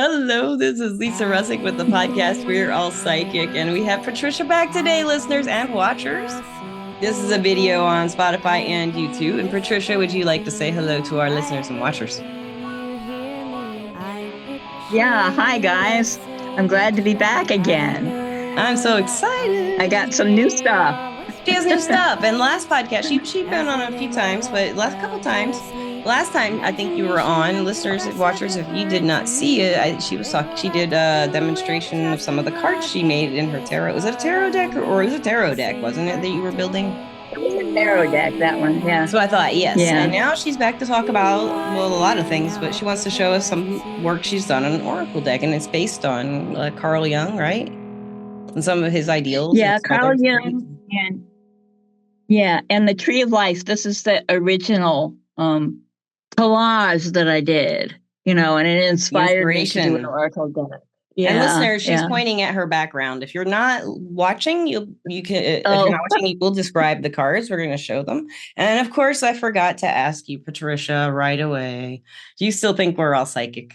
Hello, this is Lisa Russick with the podcast We're All Psychic, and we have Patricia back today, listeners and watchers. This is a video on Spotify and YouTube. And Patricia, would you like to say hello to our listeners and watchers? Yeah, hi guys. I'm glad to be back again. I'm so excited. I got some new stuff. She has new stuff. And last podcast, she's been on a few times, but last couple times, last time I think you were on, listeners and watchers, if you did not see it, she did a demonstration of some of the cards she made in her tarot. Was it a tarot deck or it was a tarot deck, wasn't it, that you were building? It was a tarot deck, that one, yeah. So I thought, yes. Yeah. And now she's back to talk about, well, a lot of things, but she wants to show us some work she's done on an oracle deck, and it's based on Carl Jung, right? And some of his ideals. Yeah, Carl Jung. And the Tree of Life. This is the original collage that I did, and it inspired me to do an oracle deck. Yeah, and listeners, she's pointing at her background. If you're not watching, you can. If you're not watching, you will describe the cards. We're going to show them. And of course, I forgot to ask you, Patricia, right away. Do you still think we're all psychic?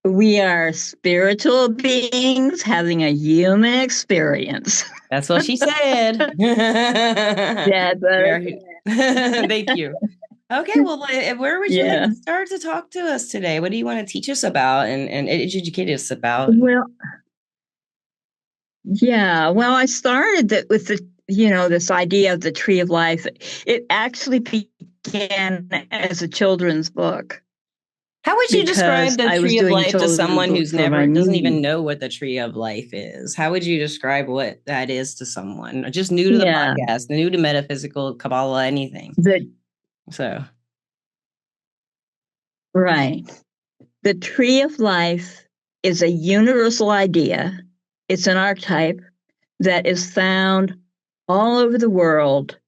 We are spiritual beings having a human experience. That's what she said. Yeah, thank you. Okay, well, where would you like to start to talk to us today? What do you want to teach us about and educate us about? Well, I started with this idea of the Tree of Life. It actually began as a children's book. How would you describe the Tree of Life to someone who's doesn't even know what the Tree of Life is? How would you describe what that is to someone just new to the podcast, new to metaphysical, Kabbalah, anything? Right. The Tree of Life is a universal idea. It's an archetype that is found all over the world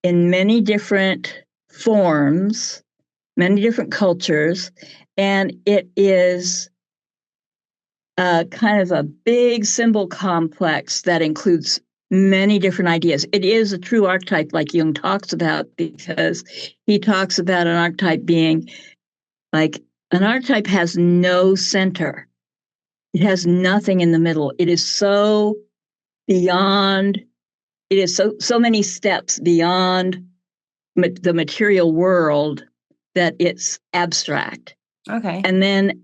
in many different forms, many different cultures, and it is kind of a big symbol complex that includes many different ideas. It is a true archetype, like Jung talks about, because he talks about an archetype being like an archetype has no center. It has nothing in the middle. It is so beyond, it is so many steps beyond the material world that it's abstract. Okay. And then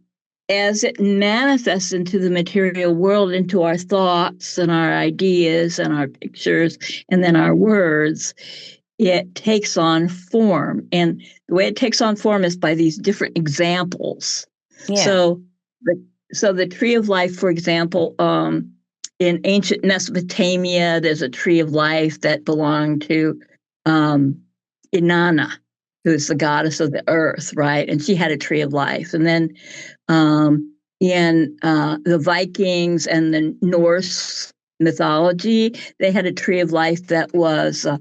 as it manifests into the material world, into our thoughts and our ideas and our pictures, and then our words, it takes on form. And the way it takes on form is by these different examples. Yeah. So the Tree of Life, for example, in ancient Mesopotamia, there's a Tree of Life that belonged to Inanna, who's the goddess of the earth, right? And she had a Tree of Life. And then in the Vikings and the Norse mythology, they had a Tree of Life that was a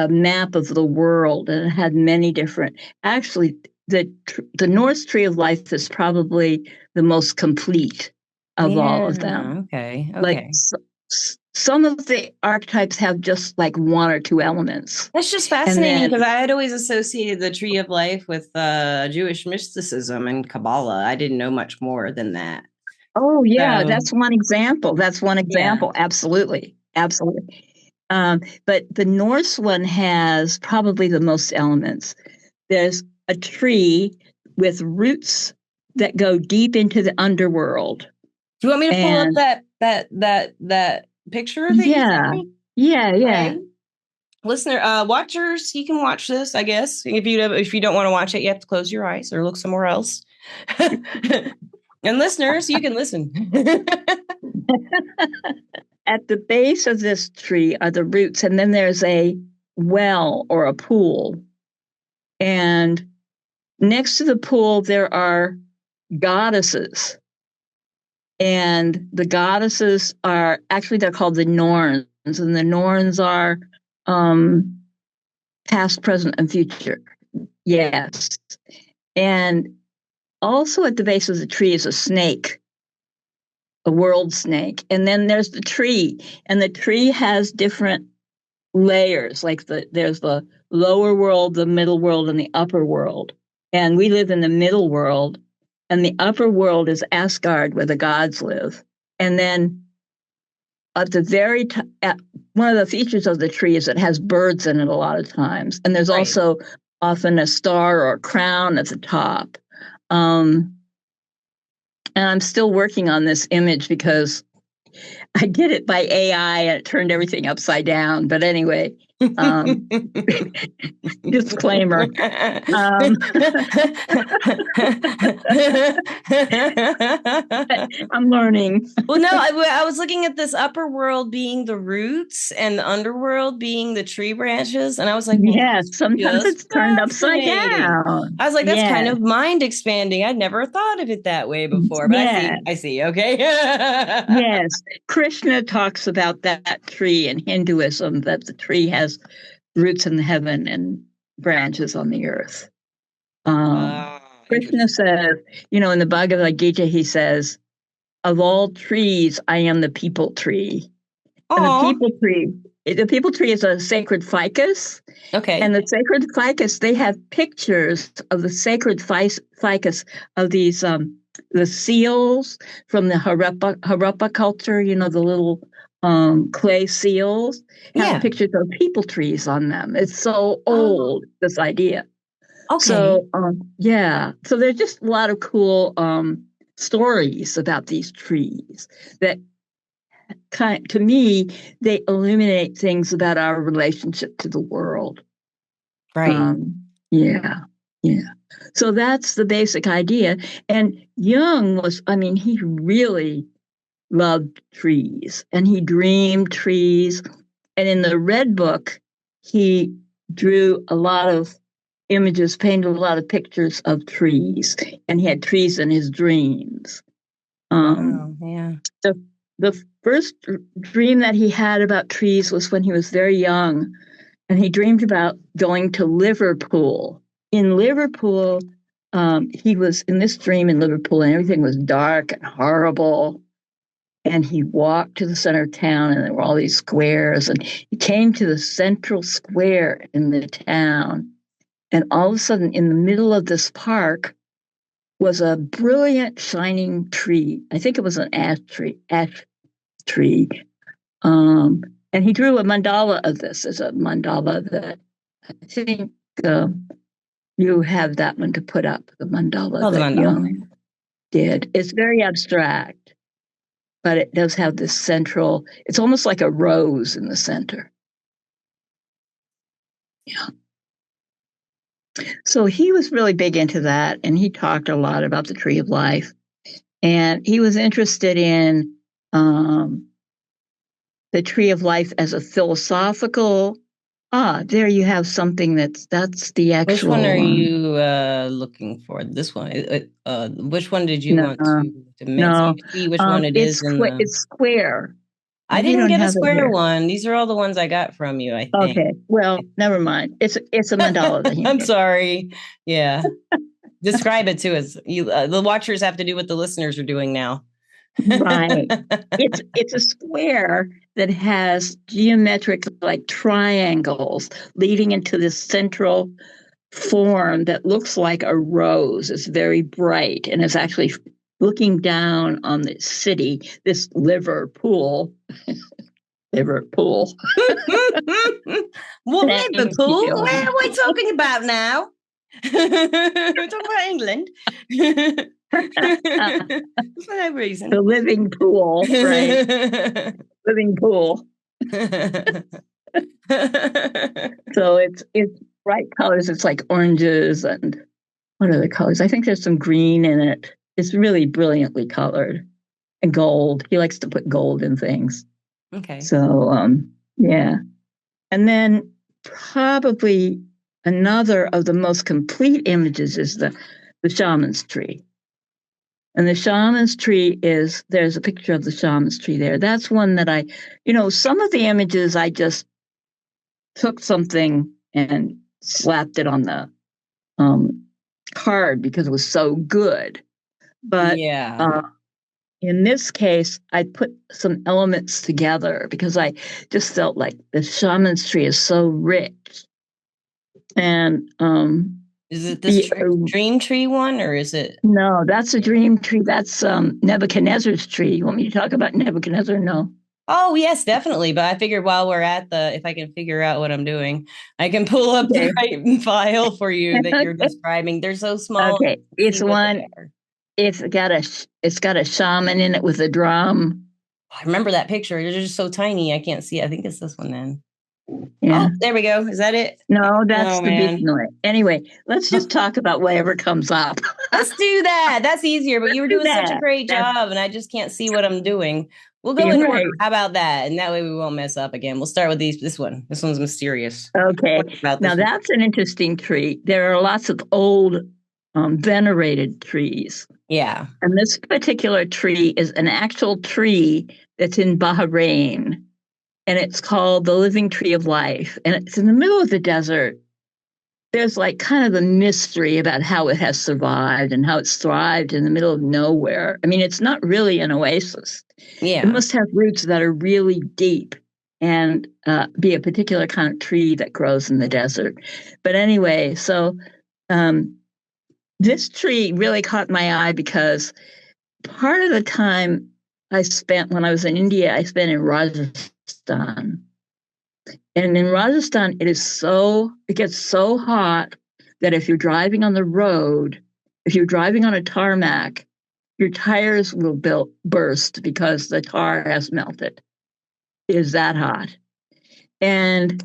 map of the world, and it had many different. Actually, the Norse Tree of Life is probably the most complete of all of them. Okay. Like some of the archetypes have just like one or two elements. That's just fascinating, because I had always associated the Tree of Life with Jewish mysticism and Kabbalah. I didn't know much more than that. Oh, yeah, that's one example. Yeah. Absolutely. But the Norse one has probably the most elements. There's a tree with roots that go deep into the underworld. Do you want me to pull up that picture of it? Yeah. Right. Listener, watchers, you can watch this, I guess. If you don't want to watch it, you have to close your eyes or look somewhere else. And listeners, you can listen. At the base of this tree are the roots, and then there's a well or a pool. And next to the pool, there are goddesses. And the goddesses are, actually, they're called the Norns. And the Norns are past, present, and future. Yes. And also at the base of the tree is a snake, a world snake. And then there's the tree. And the tree has different layers, like there's the lower world, the middle world, and the upper world. And we live in the middle world. and the upper world is Asgard, where the gods live. And then at the very top, one of the features of the tree is it has birds in it a lot of times, and there's Right. also often a star or a crown at the top. And I'm still working on this image because I did it by AI and it turned everything upside down. But anyway, disclaimer. I'm learning. Well, no, I was looking at this upper world being the roots and the underworld being the tree branches. And I was like, well, Yes, sometimes just it's turned upside fascinating. down. I was like, that's kind Yes. of mind expanding. I'd never thought of it that way before, but Yes. I see. Okay. Yes. Krishna talks about that tree in Hinduism, that the tree has roots in heaven and branches on the earth. Krishna says, in the Bhagavad Gita, he says, of all trees, I am the people tree. And the people tree is a sacred ficus. Okay. And the sacred ficus, they have pictures of the sacred ficus of these the seals from the Harappa culture, the little clay seals have pictures of people trees on them. It's so old, this idea. Okay. So, So there's just a lot of cool stories about these trees that to me, they illuminate things about our relationship to the world. Right. Yeah. So that's the basic idea. And Jung he really loved trees and he dreamed trees. And in the Red Book, he drew a lot of images, painted a lot of pictures of trees, and he had trees in his dreams. Wow, yeah. The first dream that he had about trees was when he was very young, and he dreamed about going to Liverpool. In Liverpool, he was in this dream in Liverpool, and everything was dark and horrible. And he walked to the center of town, and there were all these squares, and he came to the central square in the town. And all of a sudden, in the middle of this park was a brilliant, shining tree. I think it was an ash tree. And he drew a mandala of this. It's a mandala that I think you have that one to put up, the mandala that Jung did. It's very abstract, but it does have this central, it's almost like a rose in the center. Yeah. So he was really big into that, and he talked a lot about the tree of life. And he was interested in the tree of life as a philosophical. There you have something that's the actual. Which one are you looking for? This one. Which one did you want to see which one it is? It's square. I didn't get a square one. These are all the ones I got from you, I think. Okay. Well, never mind. It's a mandala. I'm sorry. Yeah. Describe it to us. The watchers have to do what the listeners are doing now. Right. It's a square that has geometric like triangles leading into this central form that looks like a rose. It's very bright, and it's actually looking down on the city, this Liverpool. Liverpool. What Liverpool? Where are we talking about now? We're talking about England. For no reason. The living pool, right? Living pool. So it's bright colors. It's like oranges and what are the colors? I think there's some green in it. It's really brilliantly colored. And gold. He likes to put gold in things. Okay. So yeah. And then probably another of the most complete images is the shaman's tree. And the shaman's tree there's a picture of the shaman's tree there. That's one that some of the images I just took something and slapped it on the card because it was so good. But in this case, I put some elements together because I just felt like the shaman's tree is so rich. And Is it this The, dream tree one, or is it? no, that's a dream tree. That's Nebuchadnezzar's tree. You want me to talk about Nebuchadnezzar? No. Oh, yes, definitely. But I figured while we're at if I can figure out what I'm doing, I can pull up the Okay. right file for you that you're describing. They're so small. Okay. It's See what they one. are. It's got a shaman in it with a drum. I remember that picture. They're just so tiny. I can't see. I think it's this one then. Yeah. Oh, there we go. Is that it? No, that's Oh the beast man. noise. Anyway, let's just talk about whatever comes up. Let's do that. That's easier. But you were Do doing such a that. great That's job, and I just can't see what I'm doing. We'll go in order. right. How about that? And that way we won't mess up again. We'll start with this one. This one's mysterious. Okay. What about Now this one? that's an interesting tree. There are lots of old, venerated trees. Yeah. And this particular tree is an actual tree that's in Bahrain. And it's called the Living Tree of Life. And it's in the middle of the desert. There's like kind of a mystery about how it has survived and how it's thrived in the middle of nowhere. I mean, it's not really an oasis. It Yeah. must have roots that are really deep and be a particular kind of tree that grows in the desert. But anyway, so this tree really caught my eye because part of the time I spent when I was in India, I spent in Rajasthan. And in Rajasthan, it gets so hot that if you're driving on the road, if you're driving on a tarmac, your tires will burst because the tar has melted. It is that hot. And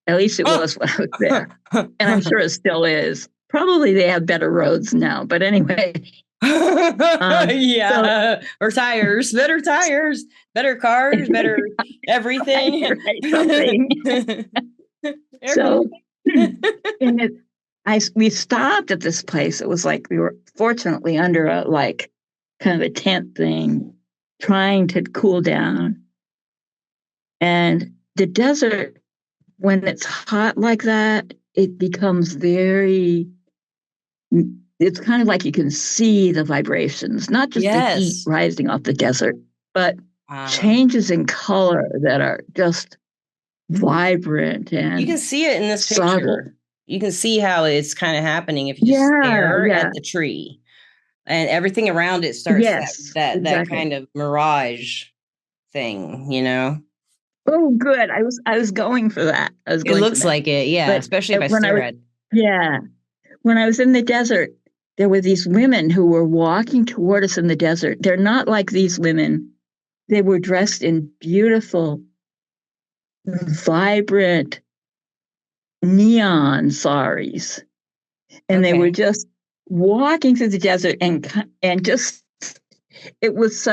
at least it was when I was there. And I'm sure it still is. Probably they have better roads now. But anyway. Yeah. Or tires, better cars, better everything. So we stopped at this place. It was like we were fortunately under a like kind of a tent thing, trying to cool down. And the desert, when it's hot like that, it becomes it's kind of like you can see the vibrations, not just the heat rising off the desert, but changes in color that are just vibrant and you can see it in this subtle. Picture. You can see how it's kind of happening if you just stare at the tree, and everything around it starts that kind of mirage thing, you know. Oh, good. I was going for that. It looks like it, yeah. But especially if I stare at it. Yeah. When I was in the desert, there were these women who were walking toward us in the desert. They're not like these women. They were dressed in beautiful, vibrant neon saris. And they were just walking through the desert and just, it was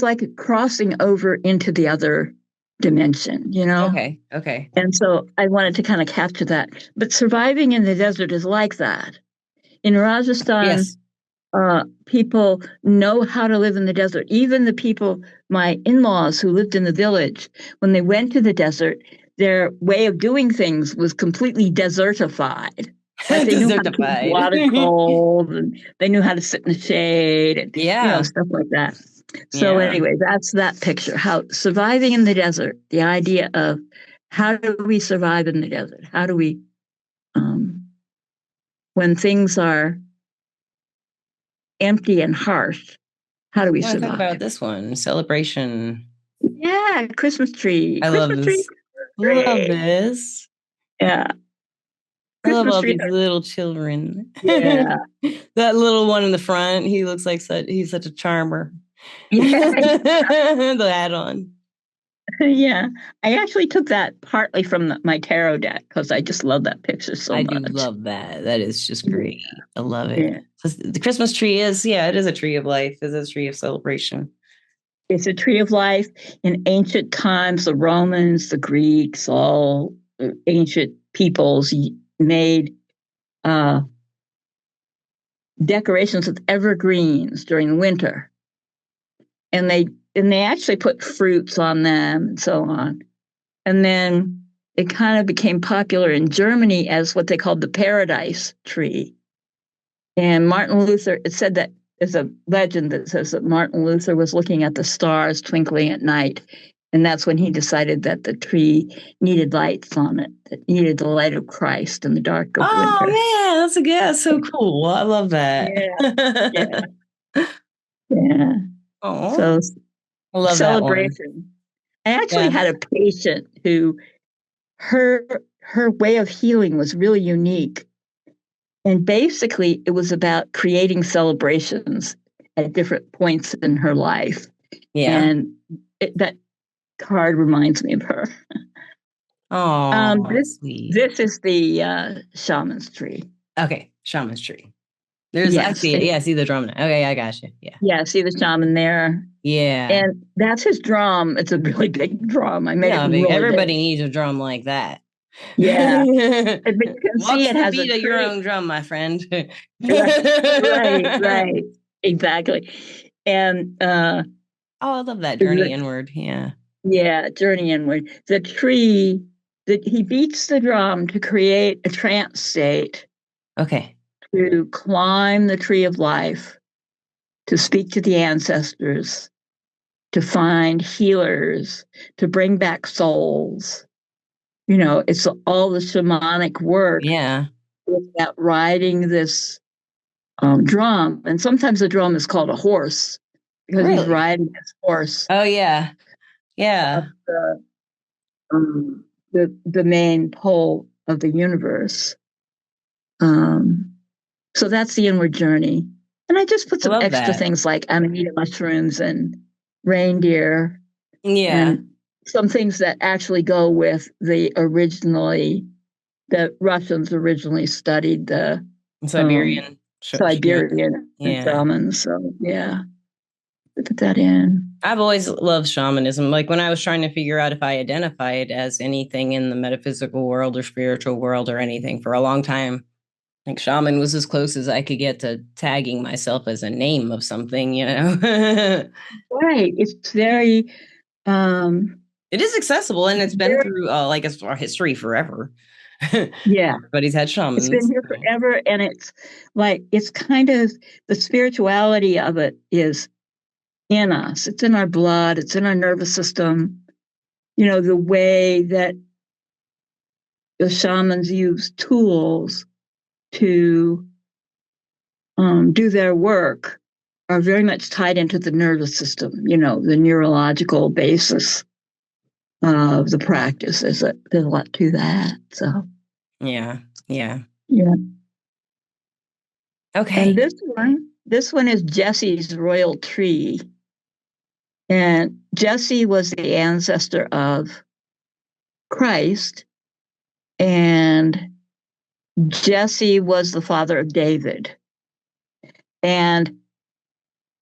like crossing over into the other dimension, you know? Okay. And so I wanted to kind of capture that. But surviving in the desert is like that. In Rajasthan, people know how to live in the desert. Even the people, my in-laws who lived in the village, when they went to the desert, their way of doing things was completely desertified. Like they knew how to keep water cold, and they knew how to sit in the shade, and stuff like that. So anyway, that's that picture. How surviving in the desert, the idea of how do we survive in the desert? How do we, when things are empty and harsh, how do we survive? Talk about this one, celebration. Yeah, Christmas tree. I love this. Love this. Yeah. I love all these little children. Yeah. That little one in the front, he looks like he's such a charmer. Yeah. The hat on. Yeah. I actually took that partly from my tarot deck because I just love that picture so much. I do love that. That is just great. I love it. Yeah. The Christmas tree is, it is a tree of life. It's a tree of celebration. It's a tree of life. In ancient times, the Romans, the Greeks, all ancient peoples made decorations with evergreens during winter. And they actually put fruits on them and so on. And then it kind of became popular in Germany as what they called the paradise tree. And Martin Luther, it said that there's a legend that says that Martin Luther was looking at the stars twinkling at night. And that's when he decided that the tree needed lights on it, that needed the light of Christ in the dark of Oh winter. man, that's so cool. I love that. Yeah, yeah. Oh, So I love that one. celebration. I actually Yeah. had a patient who her her way of healing was really unique. And basically it was about creating celebrations at different points in her life. Yeah. And that card reminds me of her. Oh, This sweet. this is the shaman's tree. Okay, shaman's tree. I Yes. see it. Yeah, I see the drum now. Okay, I got you. Yeah. Yeah, see the shaman there. Yeah. And that's his drum. It's a really big drum. I made it Yeah, really big. everybody needs a drum like that. Yeah. But you can see Watch it the has a beat of your tree. own drum, my friend. Right. Exactly. And Oh, I love that journey the, inward. Yeah. yeah, journey inward. The tree that he beats the drum to create a trance state, Okay. to climb the tree of life, to speak to the ancestors, to find healers, to bring back souls. It's all the shamanic work Yeah. about riding this drum. And sometimes the drum is called a horse because he's Really? riding his horse Oh yeah. up Yeah. the main pole of the universe. Um, so that's the inward journey. And I just put I some love extra that. things like amanita mushrooms and reindeer Yeah. and some things that actually go with the Russians originally studied the Siberian. Siberian Yeah. shamans. So yeah, I put that in. I've always loved shamanism. Like when I was trying to figure out if I identified as anything in the metaphysical world or spiritual world or anything for a long time, like shaman was as close as I could get to tagging myself as a name of something, you know? Right. It's very um It is accessible and it's been very, through like our history forever. yeah. Everybody's had It's been shamans. here So. forever, and it's kind of the spirituality of it is in us. It's in our blood, it's in our nervous system. The way that the shamans use tools to do their work are very much tied into the nervous system, the neurological basis of the practice. There's a lot to that. So, Yeah. Yeah. yeah. And Okay. this one is Jesse's royal tree. And Jesse was the ancestor of Christ, and Jesse was the father of David. And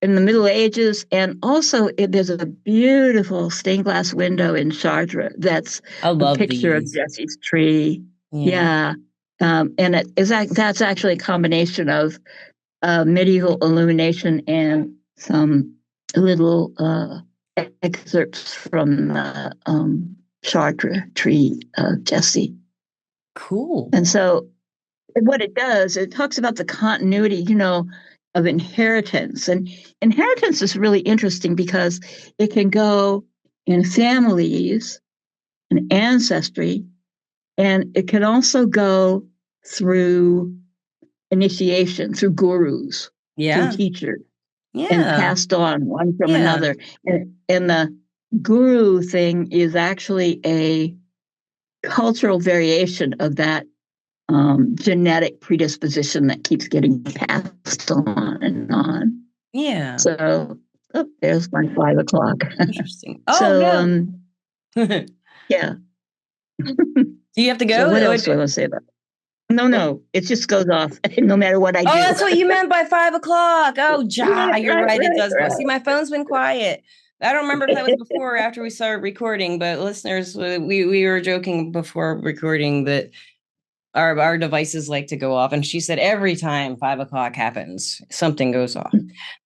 in the Middle Ages, and also there's a beautiful stained glass window in Chartres that's I a love picture of these. Jesse's tree. Yeah. Yeah. And that's actually a combination of medieval illumination and some little excerpts from the Chartres tree of Jesse. Cool. And so what it does, it talks about the continuity, of inheritance. And inheritance is really interesting because it can go in families and ancestry, and it can also go through initiation, through gurus, through Yeah. teachers, and Yeah. passed on one from Yeah. another. And the guru thing is actually a cultural variation of that genetic predisposition that keeps getting passed on and on. Yeah. So, there's my 5 o'clock. Interesting. Oh So, no. yeah. Do you have to So, go? what else do I want to say about it? No, it just goes off no matter what I Oh, do. that's what you meant by 5 o'clock. Oh, Yeah, you're right. It does go. right. See, my phone's been quiet. I don't remember if that was before or after we started recording, but listeners, we were joking before recording that our devices like to go off. And she said every time 5 o'clock happens, something goes off.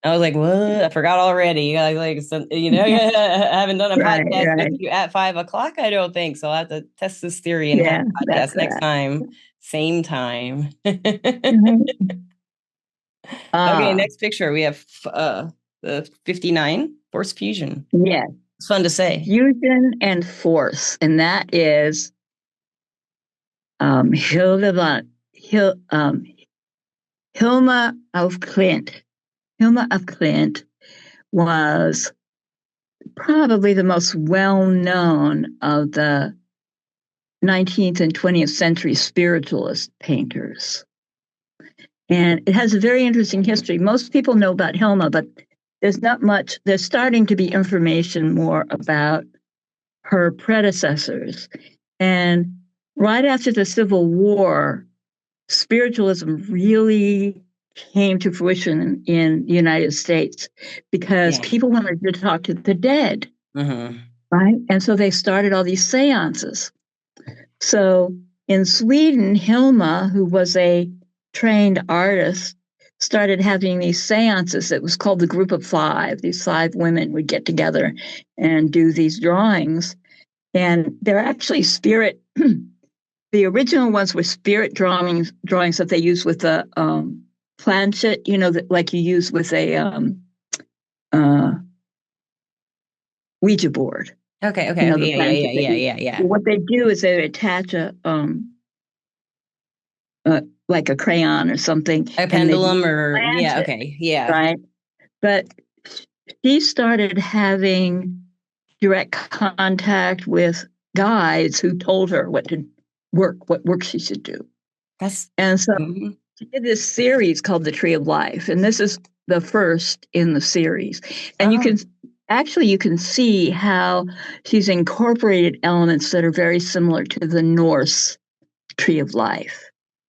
I was like, what? I forgot already. I haven't done a podcast with Right. you at 5 o'clock. I don't think so. I'll have to test this theory and have Yeah, a that's podcast next that. time, same time. Mhm. Okay, Ah, next picture we have the 59 force fusion. yeah. It's fun to say. fusion and force, and that is Hilda von Hilma of Klint. Hilma of Klint was probably the most well-known of the 19th and 20th century spiritualist painters. And it has a very interesting history. Most people know about Hilma, but there's not much. There's starting to be information more about her predecessors. And right after the Civil War, spiritualism really came to fruition in the United States because Yeah. people wanted to talk to the dead, right? And so they started all these seances. So in Sweden, Hilma, who was a trained artist, started having these seances. It was called the Group of Five. These five women would get together and do these drawings. And they're actually spirit. The original ones were spirit drawings that they use with a planchet, that like you use with a uh, Ouija board. Okay. You Okay. know, the Yeah. Yeah. planchet Yeah. that Yeah. Yeah. Yeah. what they do is they attach uh, like a crayon or something, A and they pendulum or plant yeah. it, Okay. Yeah. right? But she started having direct contact with guides who told her what work she should do. That's And so mhm. she did this series called The Tree of Life, and this is the first in the series. And Oh, you can see how she's incorporated elements that are very similar to the Norse Tree of Life.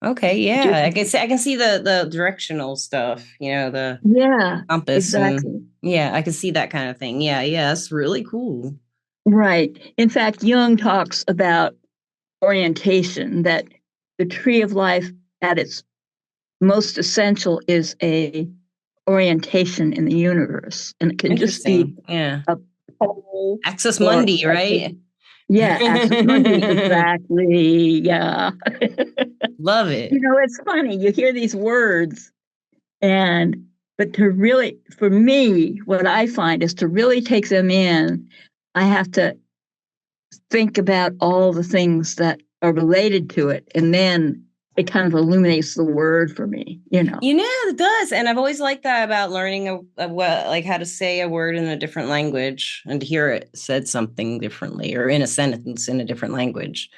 okay. Just Yeah. I can see the directional stuff, the yeah, compass and exactly. yeah, I can see that kind of thing. Yeah. Yeah. That's really cool. Right. In fact, Jung talks about orientation, that the tree of life at its most essential is a orientation in the universe. And it can just be Interesting. Yeah. a pole Axis or Mundi, right? yeah, axis mundi, exactly. Yeah. Love it. It's funny. You hear these words and but to really for me, what I find is to really take them in, I have to think about all the things that are related to it. And then it kind of illuminates the word for me. It does. And I've always liked that about learning like how to say a word in a different language and to hear it said something differently or in a sentence in a different language.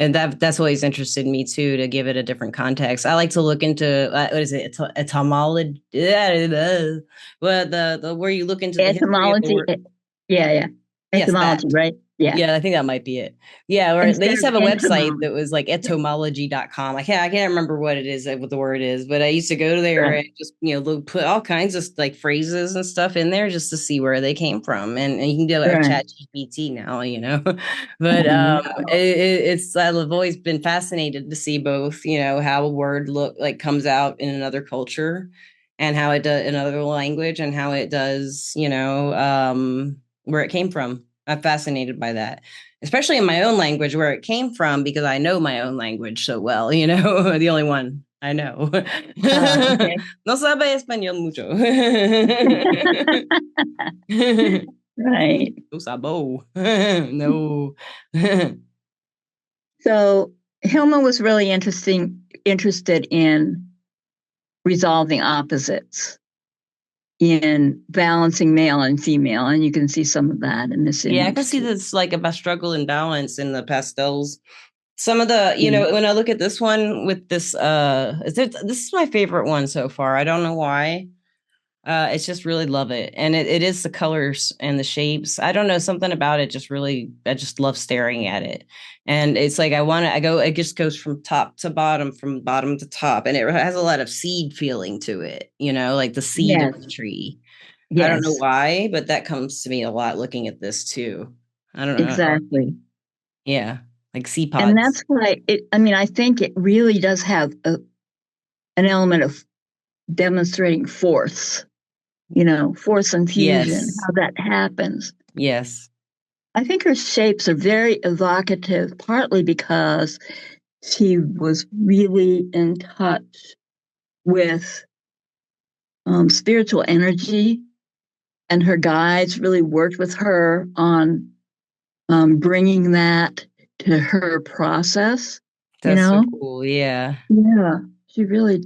And that's always interested me too, to give it a different context. I like to look into what is it, etymology? Well, the where you look into the history of the Etymology. word. Yeah, yeah. Yes, that. Etymology, right? Yeah. Yeah, I think that might be it. Yeah, or they Instead used of to have a website entomology. that was like etymology.com. I can't remember what it is, what the word is, but I used to go to there Right. and just, put all kinds of like phrases and stuff in there just to see where they came from. And you can do a Right. chat GPT now. But I know. I've always been fascinated to see both, how a word look like comes out in another culture and how it does in another language and how it does, where it came from. I'm fascinated by that, especially in my own language where it came from, because I know my own language so well, the only one I know. Okay. No sabe español mucho. Right. No sabo. No. So Hilma was really interested in resolving opposites, in balancing male and female, and you can see some of that in this Yeah, I can image see too. this like about struggle and balance in the pastels. Some of the, Yeah. when I look at this one with this, this is my favorite one so far. I don't know why. It's just really love it. And it is the colors and the shapes. I don't know, something about it just really, I just love staring at it. And it's like, it just goes from top to bottom, from bottom to top. And it has a lot of seed feeling to it, like the seed of Yes. the tree. I don't know Yes. why, but that comes to me a lot looking at this too. I don't know. Exactly. Yeah. Like sea And pods. that's why I think it really does have an element of demonstrating force and fusion, Yes. how that happens. Yes. I think her shapes are very evocative, partly because she was really in touch with spiritual energy. and her guides really worked with her on bringing that to her process, you That's so know? cool. Yeah. Yeah, she really,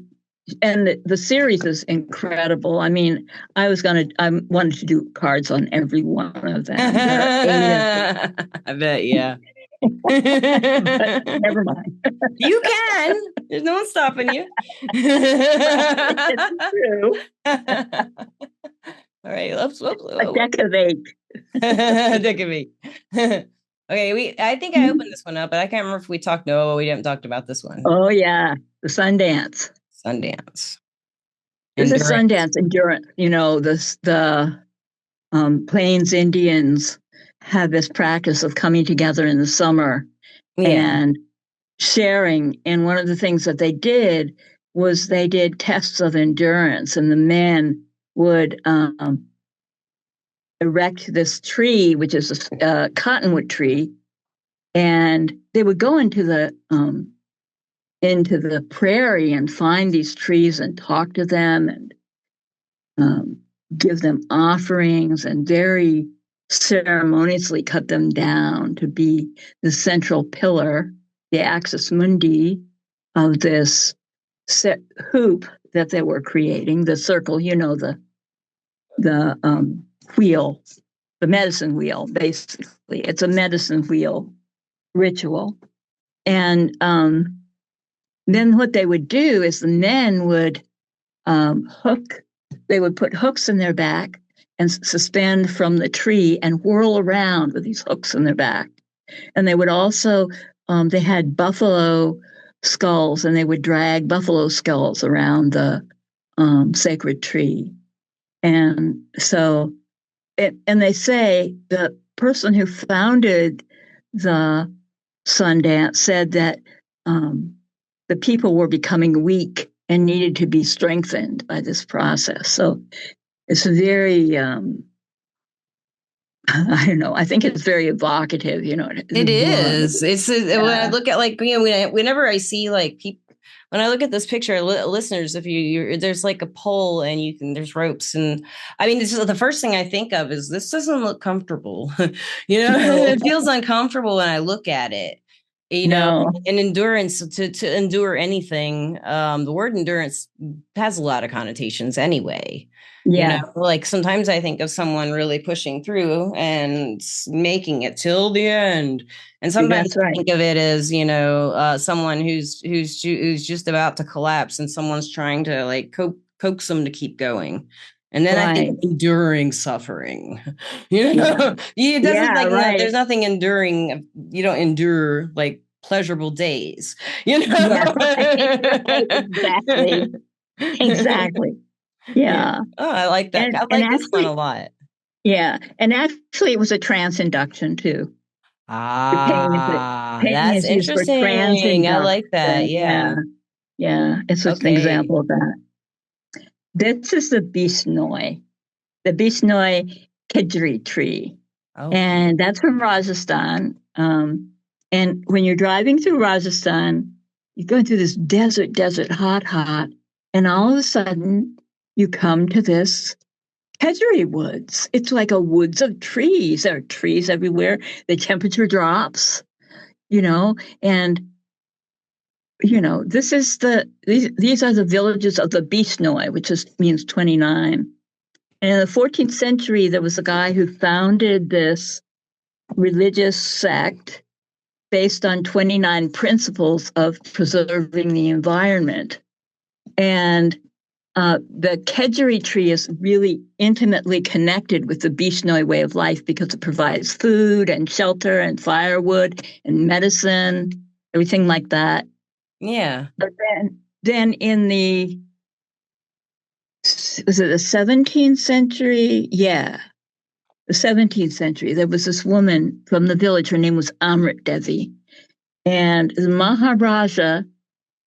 and the series is incredible. I mean, I wanted to do cards on every one of them. There are 8 of I bet, yeah. them, but never mind. You can. There's no one stopping you. It's true. All right, let's A deck of 8. Look at me. Okay, I think I opened this one up, but I can't remember if we talked. No, we didn't talk about this one. Oh yeah, the Sundance. Sundance. This is Endurance. Sundance endurance. You know, the Plains Indians have this practice of coming together in the summer Yeah. and sharing. And one of the things that they did was they did tests of endurance, and the men would erect this tree, which is a cottonwood tree, and they would go into the prairie and find these trees and talk to them and um, give them offerings and very ceremoniously cut them down to be the central pillar, the axis mundi of this hoop that they were creating, the circle, you know, the wheel, the medicine wheel, basically. It's a medicine wheel ritual. And then what they would do is the men would they would put hooks in their back and suspend from the tree and whirl around with these hooks in their back. And they would also, they had buffalo skulls, and they would drag buffalo skulls around the sacred tree. And so, and they say the person who founded the Sundance said that the people were becoming weak and needed to be strengthened by this process. So it's very, I don't know, I think it's very evocative, you know. It is. It's when I Yeah. look at like whenever I see like people when I look at this picture, listeners, if there's like a pole and there's ropes, and I mean, this is the first thing I think of is this doesn't look comfortable. No, It feels uncomfortable when I look at it. no. And endurance to endure anything. The word endurance has a lot of connotations anyway. Yeah, Like sometimes I think of someone really pushing through and making it till the end, and sometimes that's I right. think of it as someone who's just about to collapse, and someone's trying to like coax them to keep going. And then I think Right. of enduring suffering. Yeah. It doesn't Yeah, like no, right. there's nothing enduring. You don't endure like pleasurable days. Yeah, right. Exactly. Exactly. Yeah. Yeah. Oh, I like that. I And like this one a actually, lot. yeah. And actually it was a trance induction too. The Ah, pain that's is used for trance interesting. I induction. like that. Yeah. Yeah. Yeah. It's just an Okay. example of that. This is the Bishnoi Kedri tree. Okay. And that's from Rajasthan. And when you're driving through Rajasthan, you're going through this desert, hot. And all of a sudden, you come to this Kedri woods. It's like a woods of trees. There are trees everywhere. The temperature drops, you know, and this is these are the villages of the Bishnoi, which means 29. And in the 14th century, there was a guy who founded this religious sect based on 29 principles of preserving the environment. And the Kedjeri tree is really intimately connected with the Bishnoi way of life because it provides food and shelter and firewood and medicine, everything like that. Yeah. But then in was it the 17th century? Yeah, the 17th century, there was this woman from the village. Her name was Amrit Devi. And the Maharaja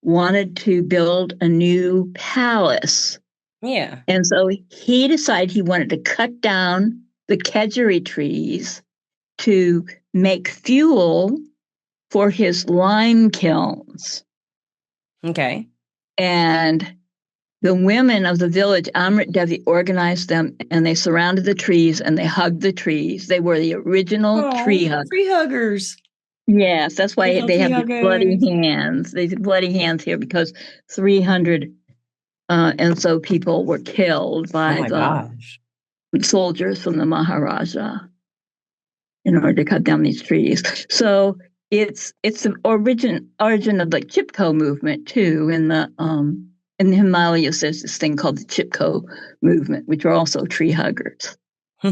wanted to build a new palace. Yeah. And so he decided he wanted to cut down the kedgeree trees to make fuel for his lime kilns. Okay. And the women of the village, Amrit Devi, organized them, and they surrounded the trees and they hugged the trees. They were the original tree huggers. Tree huggers. Yes, that's why Original they tree have these bloody huggers. hands. These bloody hands here because 300 and so people were killed Oh by my the gosh. soldiers from the Maharaja in order to cut down these trees. So it's the origin of the Chipko movement too. In the Himalayas, there's this thing called the Chipko movement, which are also tree huggers.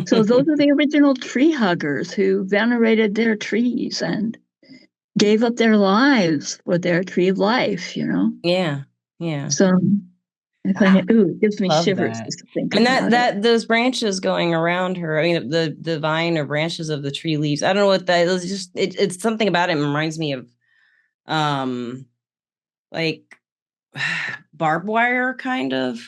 So those are the original tree huggers who venerated their trees and gave up their lives for their tree of life, you know? Yeah. Yeah. So I find Wow. it gives me Love shivers that. just to think And about it. those branches going around her, I mean the vine or branches of the tree leaves. I don't know what that is. Just it's something about it reminds me of um like barbed wire kind of.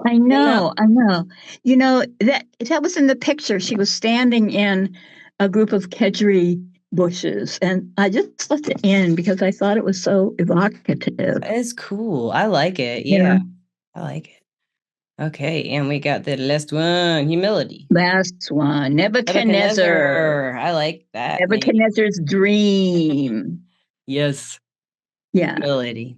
I know, I know. You know, that was in the picture. She was standing in a group of kedgeree bushes, and I just left it in because I thought it was so evocative. It's cool. I like it. Yeah. Yeah. I like it. Okay, and we got the last one, humility. Last one, Nebuchadnezzar. Nebuchadnezzar. I like that name. Nebuchadnezzar's dream. Yes, Yeah. humility.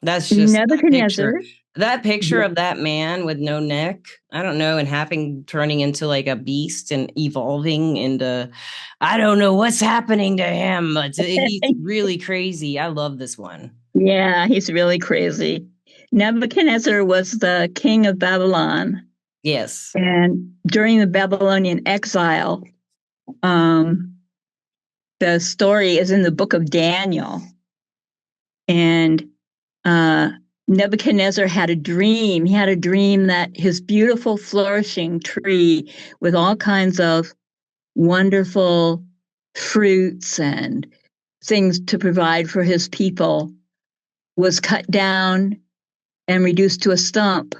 That's just that Nebuchadnezzar. picture. That picture Yeah. of that man with no neck, I don't know, and having turning into like a beast and evolving into, I don't know what's happening to him, but he's really crazy. I love this one. Yeah, he's really crazy. Nebuchadnezzar was the king of Babylon. Yes. And during the Babylonian exile, um, the story is in the book of Daniel. And Nebuchadnezzar had a dream. He had a dream that his beautiful, flourishing tree with all kinds of wonderful fruits and things to provide for his people was cut down and reduced to a stump.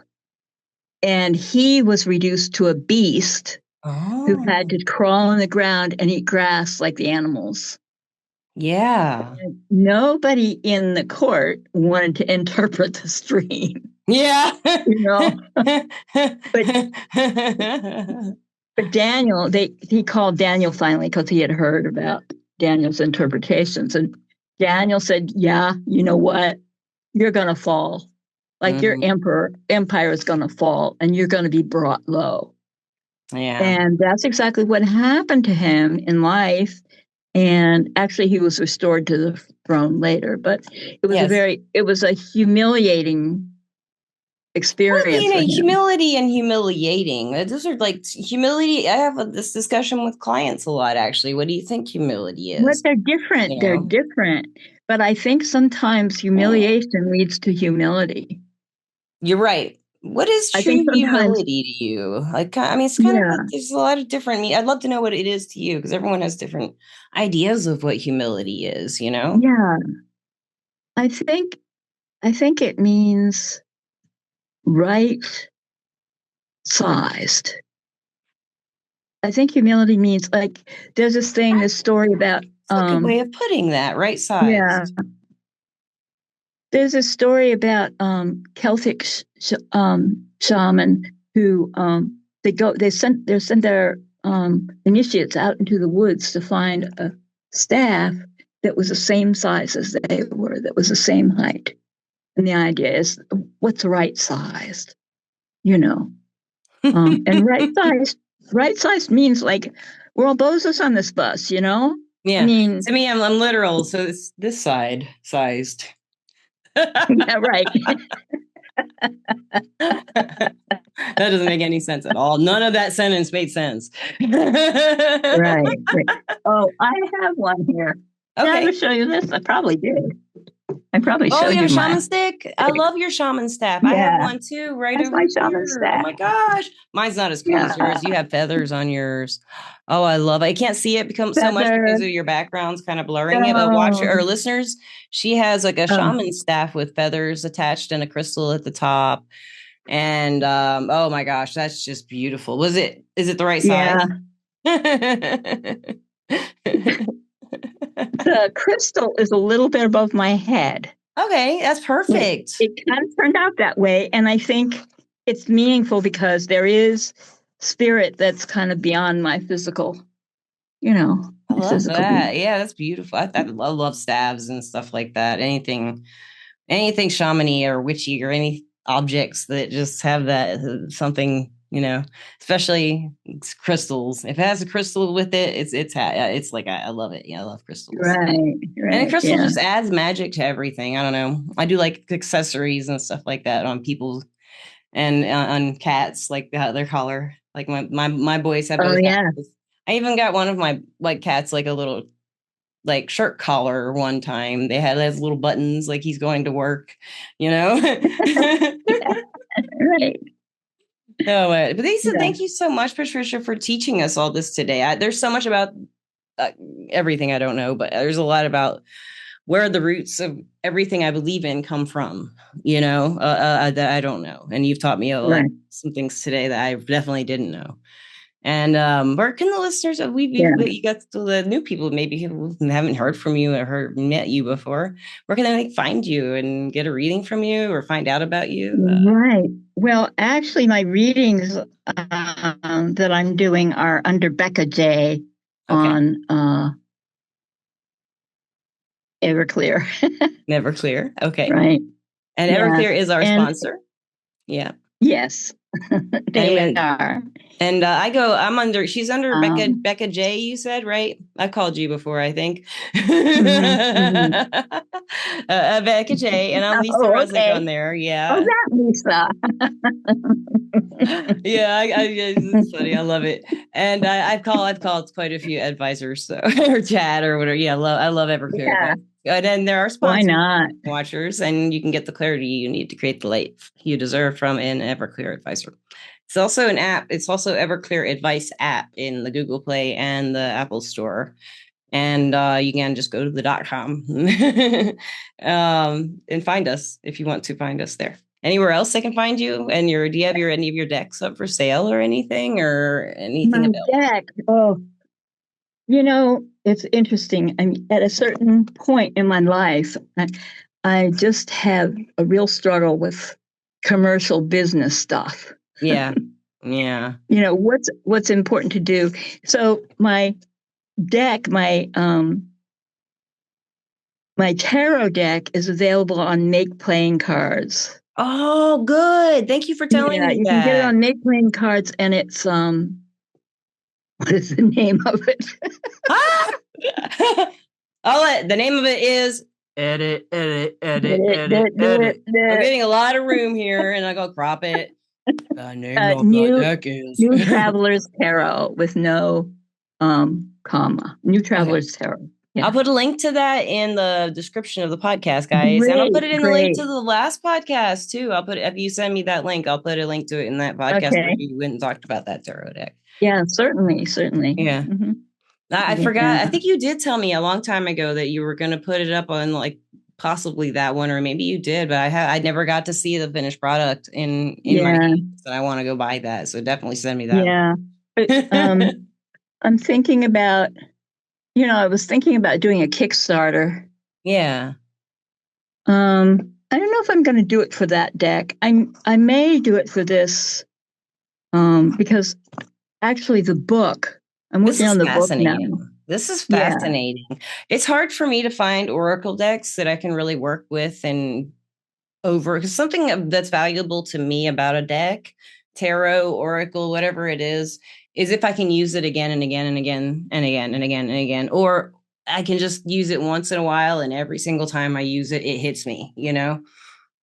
And he was reduced to a beast who had to crawl on the ground and eat grass like the animals. Yeah. And nobody in the court wanted to interpret this dream. Yeah. You know, but Daniel, he called Daniel finally because he had heard about Daniel's interpretations, and Daniel said, "Yeah, you know what? You're going to fall. Like your empire is going to fall, and you're going to be brought low." Yeah. And that's exactly what happened to him in life. And actually, he was restored to the throne later. But it was a humiliating experience for him. Humility and humiliating. Those are like humility. I have this discussion with clients a lot, actually. What do you think humility is? But they're different. You know? They're different. But I think sometimes humiliation leads to humility. You're right. What is true humility to you? Like, I mean, it's kind of like there's a lot of different. I'd love to know what it is to you because everyone has different ideas of what humility is. You know? Yeah. I think it means right sized. I think humility means like there's this story about a good way of putting that, right sized. Yeah. There's a story about Celtic shaman who they sent their initiates out into the woods to find a staff that was the same size as they were, that was the same height. And the idea is, what's right sized, you know? And right sized means like we're all bozos on this bus, you know? Yeah. I mean, to me, I'm literal, so it's this side sized. Yeah, right. That doesn't make any sense at all. None of that sentence made sense. Right. Oh, I have one here. Okay. Did I ever show you this? I probably did. I probably showed you. Oh, you have a shaman stick? I love your shaman staff. Yeah. I have one too, right over here. Shaman staff. Oh my gosh. Mine's not as cool as yours. You have feathers on yours. Oh, I love it. I can't see it become so much because of your background's kind of blurring it. But watch our listeners. She has like a shaman staff with feathers attached and a crystal at the top. And oh my gosh, that's just beautiful. Is it the right size? The crystal is a little bit above my head. Okay, that's perfect. It kind of turned out that way. And I think it's meaningful because there is spirit that's kind of beyond my physical, I my love physical that. being. Yeah, that's beautiful. I love stabs and stuff like that. Anything shamany or witchy or any objects that just have that something, especially crystals. If it has a crystal with it, it's like I love it. Yeah, I love crystals. Right, And a right. crystal Yeah. just adds magic to everything. I don't know. I do like accessories and stuff like that on people and on cats, like their collar. Like my boys have Oh, both had yeah. this. I even got one of my like cats like a little like shirt collar one time. They had those little buttons like he's going to work, you know. Right. No, but they said Yeah. thank you so much, Patricia, for teaching us all this today. There's so much about uh, everything I don't know, but there's a lot about where the roots of everything I believe in come from, that I don't know. And you've taught me Right. some things today that I definitely didn't know. And where can the listeners of Yeah. you got the new people maybe who haven't heard from you or met you before? Where can they find you and get a reading from you or find out about you? Right. Well, actually, my readings that I'm doing are under Becca J Okay, on Everclear. never clear. Okay, Right. and Yeah. Everclear is our And sponsor. Yeah, yes, they and are. And she's under Um, Becca J, you said, right? I called you before, I think. mhm, mhm. Becca J, and I'm Lisa Oh, Resnick okay. on there. Oh, Yeah. that Lisa. Yeah, it's funny. I love it. And I've called quite a few advisors so, or chat or whatever. Yeah, I love Everclear Yeah. advice. And then there are Why sponsors, not? watchers, and you can get the clarity you need to create the life you deserve from an Everclear advisor. It's also an app. It's also Everclear Advice app in the Google Play and the Apple Store. And you can just go to the .com and find us if you want to find us there. Anywhere else they can find you? And do you have any of your decks up for sale or anything My available? deck. Oh, it's interesting. I mean, at a certain point in my life, I just have a real struggle with commercial business stuff. Yeah, yeah. What's important to do. So my deck, my tarot deck is available on Make Playing Cards. Oh, good. Thank you for telling Yeah, me you can get it that. on Make Playing Cards, and it's what is the name of it? Ah! The name of it is edit, edit, edit, edit, edit. I'm getting a lot of room here, and I go crop it. The name of the New deck is. New Traveler's Tarot with no comma. New Okay. Traveler's Tarot. I'll Yeah. put a link to that in the description of the podcast, guys. And I'll put Great, it in the link great. to the last podcast too. If you send me that link, I'll put a link to it in that podcast where Okay. you went and talked about that tarot deck. Yeah, certainly, certainly. Yeah. Hmm. I Yeah. forgot. I think you did tell me a long time ago that you were going to put it up on like possibly that one, or maybe you did, but I never got to see the finished product in my Yeah. hands, and I want to go buy that. So definitely send me that. Yeah. But I'm thinking about, I was thinking about doing a Kickstarter. Yeah. I don't know if I'm going to do it for that deck. I may do it for this, because actually the book, I'm This working is on the book now. fascinating. This is Yeah. fascinating. It's hard for me to find oracle decks that I can really work with and over because something that's valuable to me about a deck, tarot, oracle, whatever it is if I can use it again and again and again and again and again and again, or I can just use it once in a while and every single time I use it, it hits me.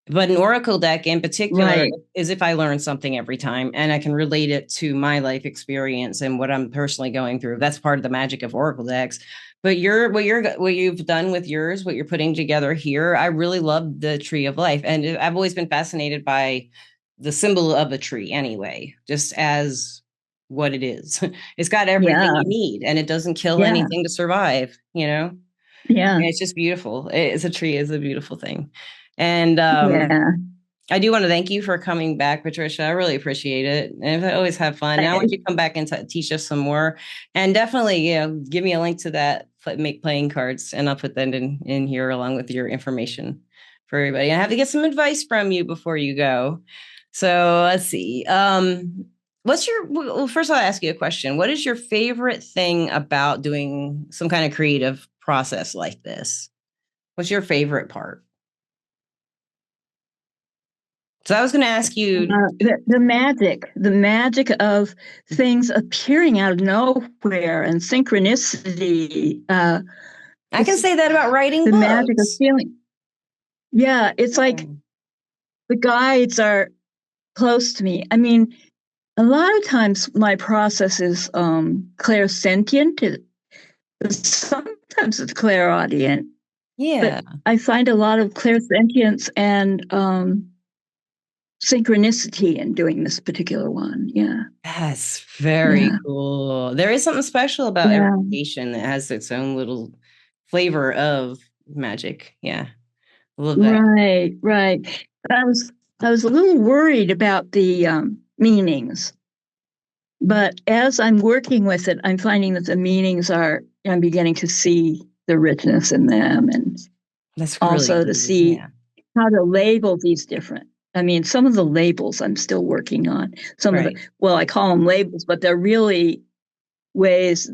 But an oracle deck in particular Right. is if I learn something every time and I can relate it to my life experience and what I'm personally going through. That's part of the magic of oracle decks. But what you've done with yours, what you're putting together here, I really love the tree of life. And I've always been fascinated by the symbol of a tree anyway, just as what it is. It's got everything Yeah. you need and it doesn't kill Yeah. anything to survive. Yeah. It's just beautiful. It's a tree is a beautiful thing. And Yeah. I do want to thank you for coming back, Patricia. I really appreciate it. And I always have fun. And I want you to come back and teach us some more. And definitely, give me a link to that make playing cards, and I'll put that in here along with your information for everybody. I have to get some advice from you before you go. So let's see. What's your, well, first I'll ask you a question. What is your favorite thing about doing some kind of creative process like this? What's your favorite part? So I was going to ask you the magic of things appearing out of nowhere and synchronicity. I can say that about writing the magic of books. feeling. Yeah, it's like the guides are close to me. I mean, a lot of times my process is clairsentient. Sometimes it's clairaudient. Yeah. But I find a lot of clairsentience and synchronicity in doing this particular one. Yeah. That's very cool. There is something special about every creation that has its own little flavor of magic. Yeah. I love that. Right, right. I was a little worried about the meanings, but as I'm working with it, I'm finding that the meanings I'm beginning to see the richness in them, and that's also really to see how to label these different. I mean, some of the labels I'm still working on. Some of the, well, I call them labels, but they're really ways,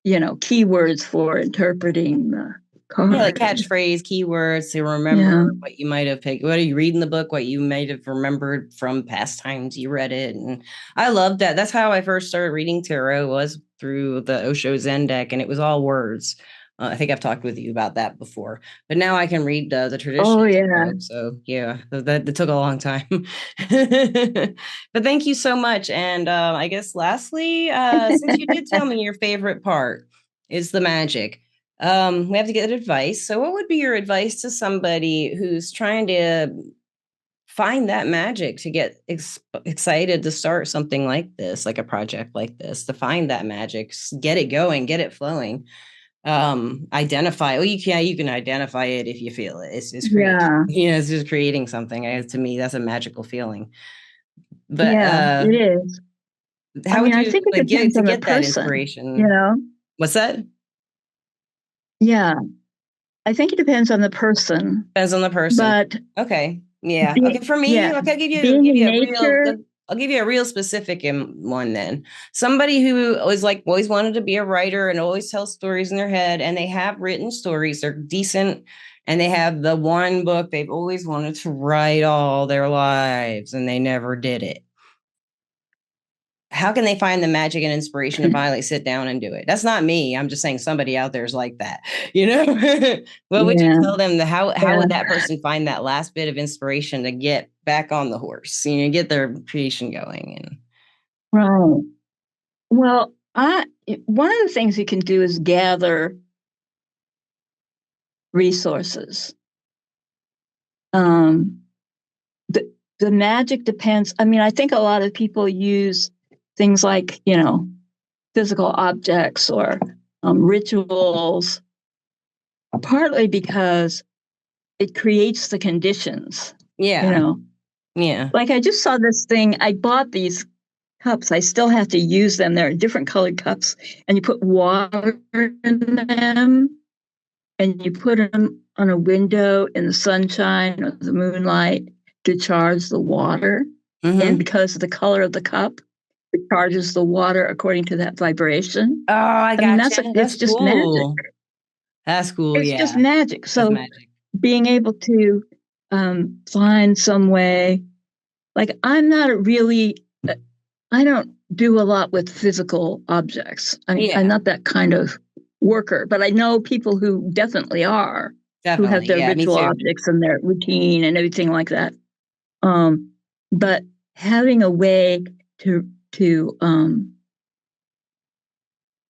keywords for interpreting the card. Yeah, like catchphrase, keywords to remember what you might have picked. What are you reading the book? What you might have remembered from past times you read it. And I love that. That's how I first started reading tarot, was through the Osho Zen deck, and it was all words. I think I've talked with you about that before, but now I can read the traditional tarot. So yeah, that took a long time. But thank you so much. And I guess lastly, since you did tell me your favorite part is the magic, we have to get advice. So what would be your advice to somebody who's trying to find that magic, to get excited to start something like this, like a project like this, to find that magic, get it going, get it flowing, identify, you can identify it if you feel it. It's creating, it's just creating something. To me, that's a magical feeling. But it is. How would you, I think it depends on the person, that inspiration? What's that? Yeah, I think it depends on the person. Depends on the person. But okay, yeah. Okay, for me, I'll give you a real specific one then. Somebody who was like always wanted to be a writer and always tell stories in their head, and they have written stories, they're decent, and they have the one book they've always wanted to write all their lives, and they never did it. How can they find the magic and inspiration to finally sit down and do it? That's not me. I'm just saying somebody out there is like that, What would you tell them? How would that person find that last bit of inspiration to get back on the horse, get their creation going? And right. Well, one of the things you can do is gather resources. The magic depends. I mean, I think a lot of people use things like, physical objects or rituals, partly because it creates the conditions. Yeah. Like I just saw this thing. I bought these cups. I still have to use them. They're different colored cups, and you put water in them, and you put them on a window in the sunshine or the moonlight to charge the water. Mm-hmm. And because of the color of the cup, it charges the water according to that vibration. Oh, I got you. It's just cool. magic. That's cool. It's just magic. So being able to find some way, like I don't do a lot with physical objects. I'm not that kind of worker, but I know people who definitely are, who have their ritual objects and their routine and everything like that. But having a way to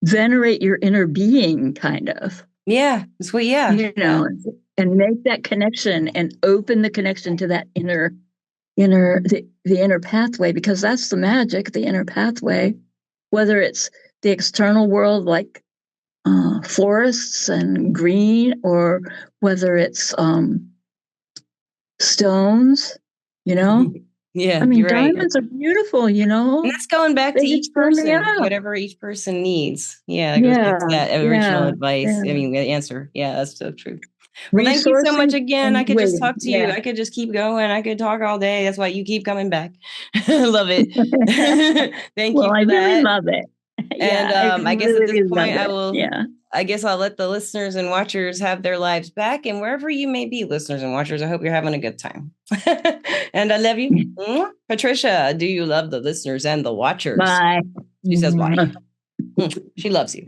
venerate your inner being, kind of. Yeah, that's what. Yeah, and make that connection and open the connection to that inner pathway, because that's the magic, the inner pathway. Whether it's the external world, like forests and green, or whether it's stones, Yeah, I mean, diamonds are beautiful, And that's going back to each person, whatever each person needs. Yeah, it goes back to that original advice. I mean, the answer. Yeah, that's so true. Well, thank you so much resourcing again. I and could just waiting. talk to you. Yeah. I could just keep going. I could talk all day. That's why you keep coming back. Love it. Thank Well, you I for really that. love it. And Yeah, I I guess at really, this really love point, it. Yeah. I guess I'll let the listeners and watchers have their lives back. And wherever you may be, listeners and watchers, I hope you're having a good time. And I love you. Patricia, do you love the listeners and the watchers? Bye. She says bye. She loves you.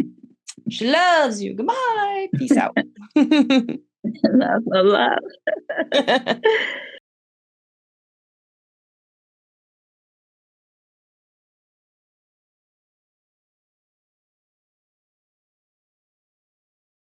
She loves you. Goodbye. Peace out. Love, love, love.